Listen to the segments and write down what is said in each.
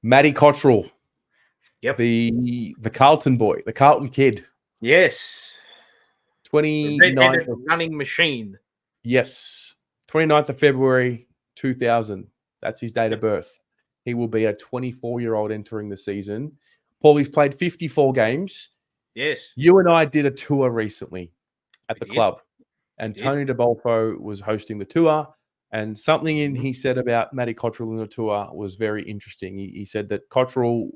Matty Cottrell, Yep. the Carlton boy, the Carlton kid. Yes. 29th running machine. Yes. 29th of February, 2000. That's his date of birth. He will be a 24-year-old entering the season. Paul, he's played 54 games. Yes. You and I did a tour recently at the did. club, and Tony DeBolfo was hosting the tour. And something he said about Matty Cottrell in the tour was very interesting. He said that Cottrell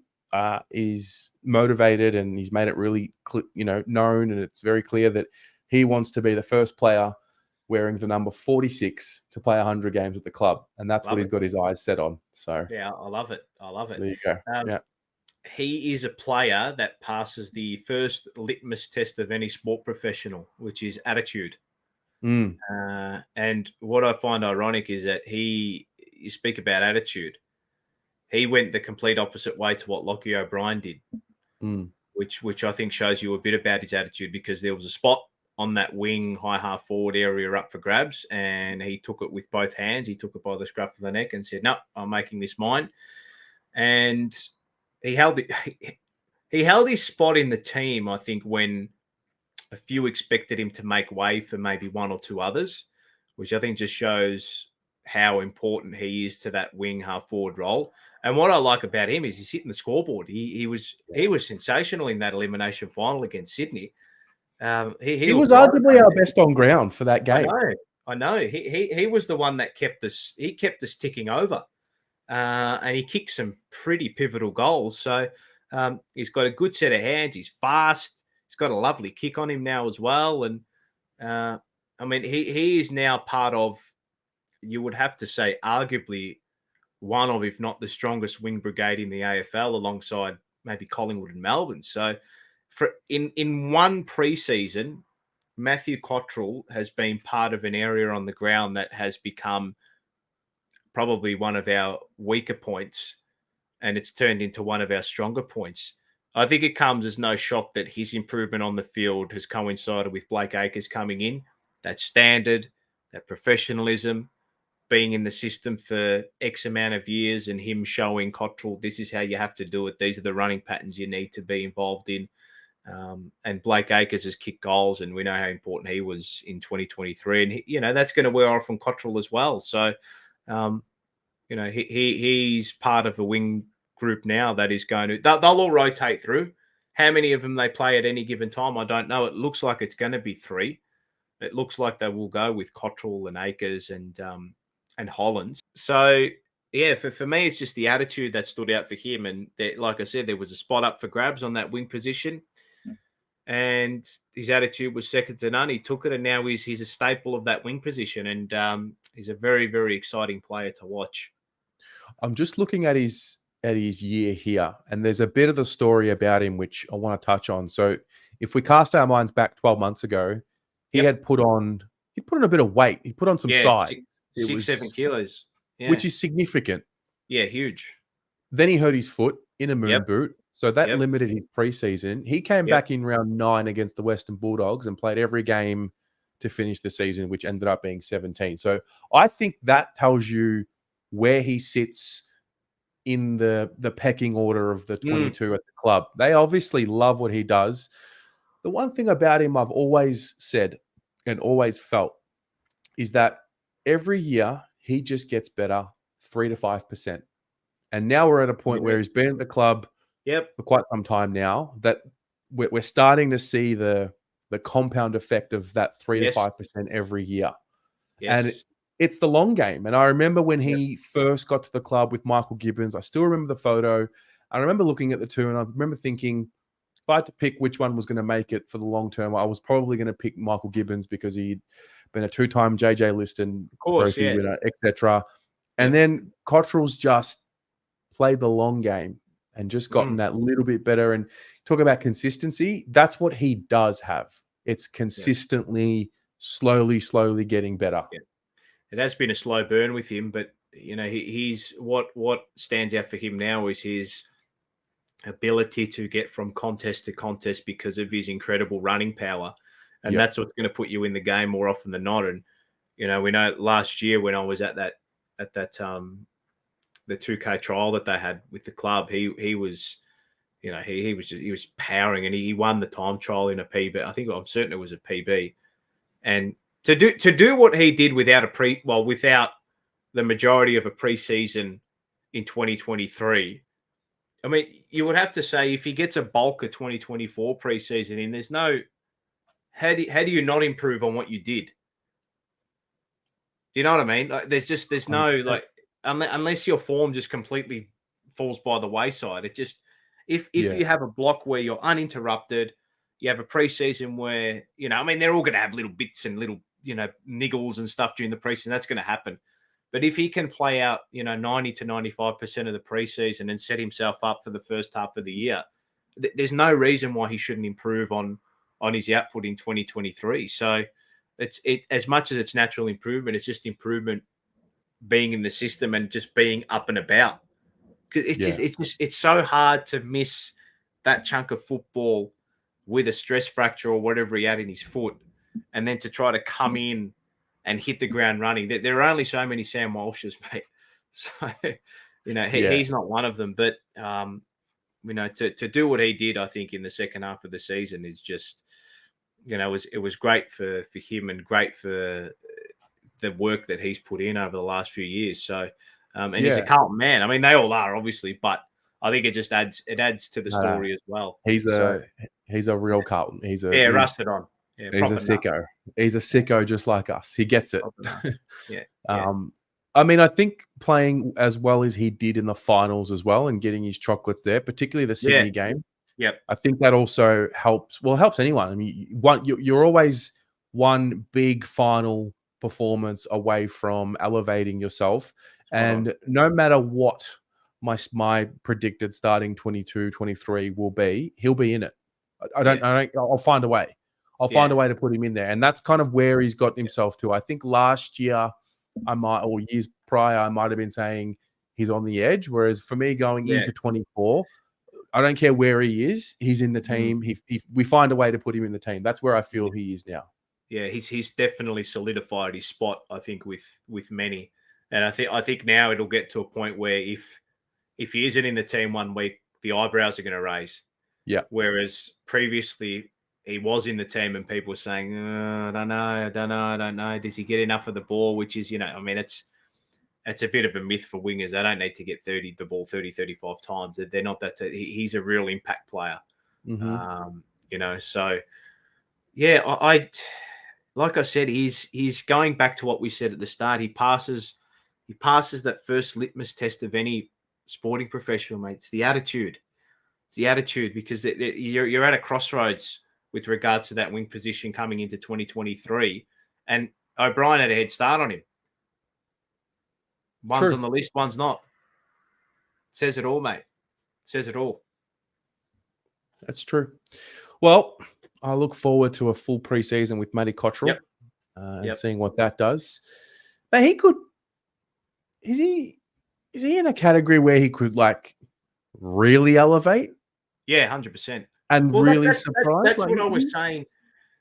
is motivated, and he's made it really, known, and it's very clear that he wants to be the first player wearing the number 46 to play 100 games at the club, and that's what he's got his eyes set on. So yeah, I love it. There you go. Yeah. He is a player that passes the first litmus test of any sport professional, which is attitude. And what I find ironic is that you speak about attitude. He went the complete opposite way to what Lockie O'Brien did, which I think shows you a bit about his attitude, because there was a spot on that wing, high half forward area up for grabs, and he took it with both hands. He took it by the scruff of the neck and said, "No, I'm making this mine." And he held his spot in the team, I think, when a few expected him to make way for maybe one or two others, which I think just shows how important he is to that wing half forward role. And what I like about him is he's hitting the scoreboard. He was sensational in that elimination final against Sydney. He was arguably our best on ground for that game. I know. He was the one that kept us ticking over, and he kicked some pretty pivotal goals. So he's got a good set of hands. He's fast. He's got a lovely kick on him now as well. And I mean, he is now part of, you would have to say, arguably one of, if not the strongest wing brigade in the AFL, alongside maybe Collingwood and Melbourne. So in one preseason, Matthew Cottrell has been part of an area on the ground that has become probably one of our weaker points, and it's turned into one of our stronger points. I think it comes as no shock that his improvement on the field has coincided with Blake Acres coming in. That standard, that professionalism, being in the system for X amount of years, and him showing Cottrell, this is how you have to do it. These are the running patterns you need to be involved in. And Blake Acres has kicked goals, and we know how important he was in 2023. And, that's going to wear off on Cottrell as well. So, he's part of a wing group now that is going to, they'll all rotate through. How many of them they play at any given time, I don't know. It looks like it's going to be 3. It looks like they will go with Cottrell and Acres and Hollands. So, yeah, for me, it's just the attitude that stood out for him. And like I said, there was a spot up for grabs on that wing position, and his attitude was second to none. He took it, and now he's a staple of that wing position, and he's a very, very exciting player to watch. I'm just looking at his year here, and there's a bit of the story about him which I want to touch on. So if we cast our minds back 12 months ago, he had put on a bit of weight. He put on some size. 7 kilos. Yeah. Which is significant. Yeah, huge. Then he hurt his foot in a moon boot. So that limited his preseason. He came back in round 9 against the Western Bulldogs and played every game to finish the season, which ended up being 17. So I think that tells you where he sits in the pecking order of the 22 at the club. They obviously love what he does. The one thing about him I've always said and always felt is that every year he just gets better 3 to 5%. And now we're at a point where he's been at the club for quite some time now, that we're starting to see the compound effect of that 3 to 5% every year. Yes. And it's the long game. And I remember when he first got to the club with Michael Gibbons, I still remember the photo. I remember looking at the two, and I remember thinking, if I had to pick which one was going to make it for the long term, I was probably going to pick Michael Gibbons, because he'd been a 2-time JJ Liston trophy winner, etc. And then Cottrell's just played the long game and just gotten that little bit better. And talk about consistency, that's what he does have. It's consistently, slowly getting better. Yeah. It has been a slow burn with him, but he's what stands out for him now is his ability to get from contest to contest because of his incredible running power. And that's what's going to put you in the game more often than not. And, we know last year when I was at that the 2K trial that they had with the club, he was, he was powering, and he won the time trial in a PB. I'm certain it was a PB. And to do what he did without without the majority of a preseason in 2023, I mean, you would have to say if he gets a bulk of 2024 preseason in, there's no how do you not improve on what you did? Do you know what I mean? Like, there's no 100%. like unless your form just completely falls by the wayside. It just if you have a block where you're uninterrupted, you have a preseason where I mean, they're all going to have little bits and little niggles and stuff during the preseason. That's going to happen. But if he can play out 90 to 95% of the preseason and set himself up for the first half of the year, there's no reason why he shouldn't improve on his output in 2023. So it's as much as it's natural improvement, it's just improvement being in the system and just being up and about. Because it's so hard to miss that chunk of football with a stress fracture or whatever he had in his foot, and then to try to come in and hit the ground running. There are only so many Sam Walshes, mate. So he's not one of them. But to do what he did, I think in the second half of the season is just it was great for him and great for the work that he's put in over the last few years. So he's a Carlton man. I mean, they all are obviously, but I think it just adds to the story as well. He's a real Carlton. He's rusted on. Yeah, he's a sicko. He's a sicko just like us. He gets it. Yeah. I mean, I think playing as well as he did in the finals as well and getting his chocolates there, particularly the Sydney game. Yep. I think that also helps. Well, helps anyone. I mean, you're always one big final performance away from elevating yourself. And no matter what my predicted starting 22, 23 will be, he'll be in it. I'll find a way. I'll find a way to put him in there. And that's kind of where he's got himself to. I think last year or years prior, I might have been saying he's on the edge. Whereas for me going into 24, I don't care where he is. He's in the team. We find a way to put him in the team. That's where I feel he is now. Yeah, he's definitely solidified his spot, I think, with many. And I think now it'll get to a point where if he isn't in the team 1 week, the eyebrows are going to raise. Yeah. Whereas previously he was in the team and people were saying, I don't know. Does he get enough of the ball? Which is, I mean, it's a bit of a myth for wingers. They don't need to get the ball 30, 35 times. They're not that. He's a real impact player. So yeah, I like I said, he's going back to what we said at the start. He passes that first litmus test of any sporting professional, mate. It's the attitude. It's the attitude, because you're at a crossroads with regards to that wing position coming into 2023. And O'Brien had a head start on him. One's on the list, one's not. Says it all, mate. Says it all. That's true. Well, I look forward to a full preseason with Matty Cottrell and seeing what that does. But he could. Is he in a category where he could really elevate? Yeah, 100%. And really surprise. That's what I was saying.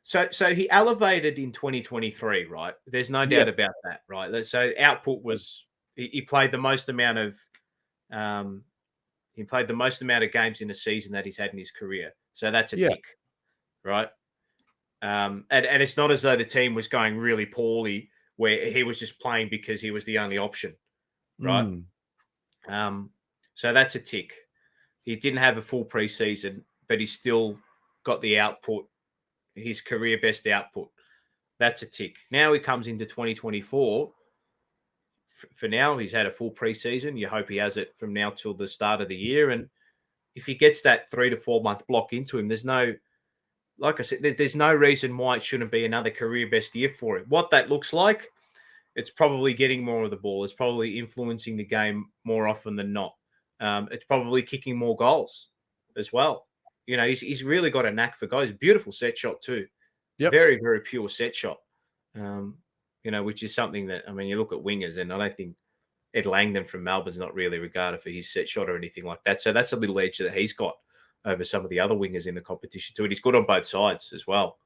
So he elevated in 2023, right? There's no doubt about that, right? So output was he played the most amount of games in a season that he's had in his career. So that's a tick, right? And it's not as though the team was going really poorly where he was just playing because he was the only option, right? So that's a tick. He didn't have a full preseason, but he still got the output, his career best output. That's a tick. Now he comes into 2024. For now, he's had a full preseason. You hope he has it from now till the start of the year. And if he gets that 3 to 4 month block into him, there's no reason why it shouldn't be another career best year for him. What that looks like, it's probably getting more of the ball. It's probably influencing the game more often than not. It's probably kicking more goals as well. He's really got a knack for goals. Beautiful set shot too. Yep. Very, very pure set shot. Which is something that, I mean, you look at wingers, and I don't think Ed Langdon from Melbourne's not really regarded for his set shot or anything like that. So that's a little edge that he's got over some of the other wingers in the competition too. And he's good on both sides as well,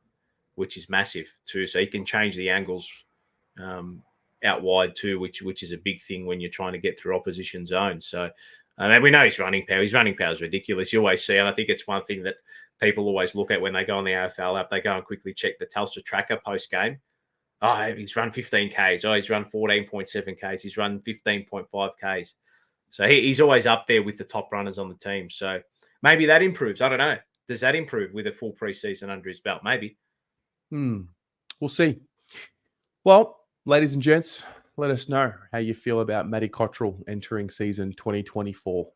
which is massive too. So he can change the angles out wide too, which is a big thing when you're trying to get through opposition zones. So, we know his running power. His running power is ridiculous. You always see, and I think it's one thing that people always look at when they go on the AFL app. They go and quickly check the Telstra tracker post game. Oh, he's run 15 Ks. Oh, he's run 14.7 Ks. He's run 15.5 Ks. So he's always up there with the top runners on the team. So maybe that improves. I don't know. Does that improve with a full preseason under his belt? Maybe. We'll see. Well, ladies and gents, let us know how you feel about Matty Cottrell entering season 2024.